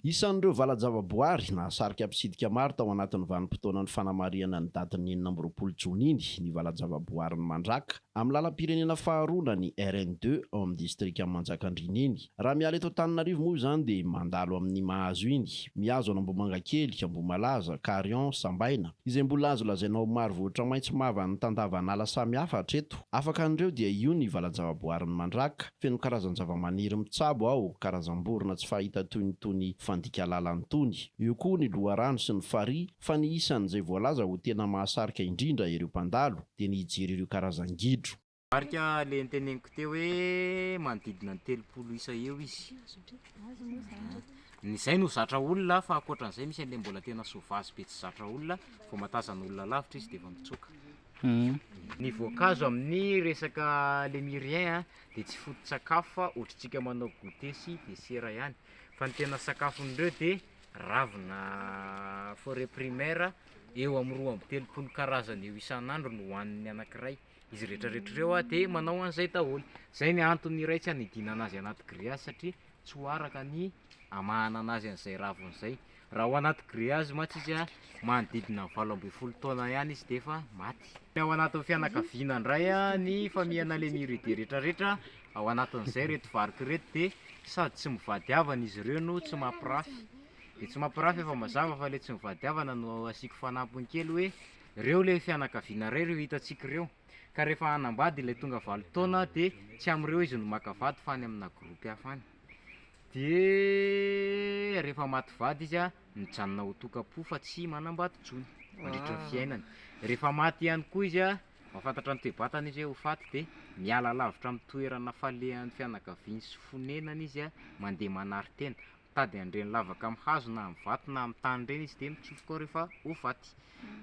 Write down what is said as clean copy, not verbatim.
Isan'ireo valan-javaboary nahasarika mpisidika maro tao anatin'ny vanim-potoanan'ny fanamariana ny datin'ny 4 Jona iny ny valan-javaboary ny Mandraka amin'ny lalam-pirenena faharoa ny RN2 ao amin'ny distrika Manjakandriana iny. Raha miala eto Antananarivo moa izany dia mandalo amin'ny mahazo iny, mihazo any Ambohimankely, Ambohimalaza, Karion, Sambaina, izay mbola azo lazainao maro vohitra maitso mava ny tandavan'ala samihafa hatreto. Afaka an'ireo dia io ny valan-javaboary ny Mandraka, feno karazan-javamaniry mitsabo ao, karazam-borona tsy fahita toy ny tony fandika lalany tony. Io koa ny loharano sy ny farihy, fa ny isan'izay voalaza ho tena mahasarika indrindra ireo mpandalo dia ny hijery ireo karazan-gidro. Marika le nteneniko teo hoe manodidina ny 30 isa eo izy. Izay no zatra olona fa ankoatran'izay misy an'ilay mbola tena soavazy be tsy zatra olona, vao matazan'olona lavitra izy dia efa mitsoka. Ny voankazo amin'ny resaka lémurien dia tsy foto-tsakafo fa ohatritsika manao goûter sy desera ihany. Fa ny tena sakafon'ireo dia ravina forêt primaire eo amin'ny 2 amby 30 karazany eo isan'andro no hohanin'ny anankiray. Izy rehetrarehetra ireo dia manao an'izay daholo. Izay ny antony iray tsy hanidina anazy anaty grillage satria tsy ho araka ny hamahana anazy an'izay raviny izay. Raha ao anaty grillage mantsy izy manodidina 18 taona ihany izy dia efa maty. Ao anatin'ny fianakaviana indray ny famihana lémuride rehetrarehetra ao anatin'izay reto variky reto dia sady tsy mivadiavana izy ireo no tsy mampirafy. Dia tsy mampirafy efa mazava fa ilay tsy mivadiavana no asiako fanampiny kely hoe ireo ilay fianakaviana iray ireo hitantsika ireo. Ka rehefa hanambady ilay tonga 20 taona dia tsy amin'ireo izy no maka vady fa any amina gropy hafa any. Dia rehefa maty vady izy mijanona ho tokapo fa tsy manambady intsony mandritra ny fiainany. Rehefa maty ihany koa izy mahafantatra ny toe-batana izy hoe ho faty dia miala lavitra amin'ny toerana falehan'ny fianakaviany sy fonenany izy mandeha manari-tena. Mitady andreny lavaka amin'ny hazo na amin'ny vato na amin'ny tany ireny izy dia mitsofoka ao rehefa ho faty.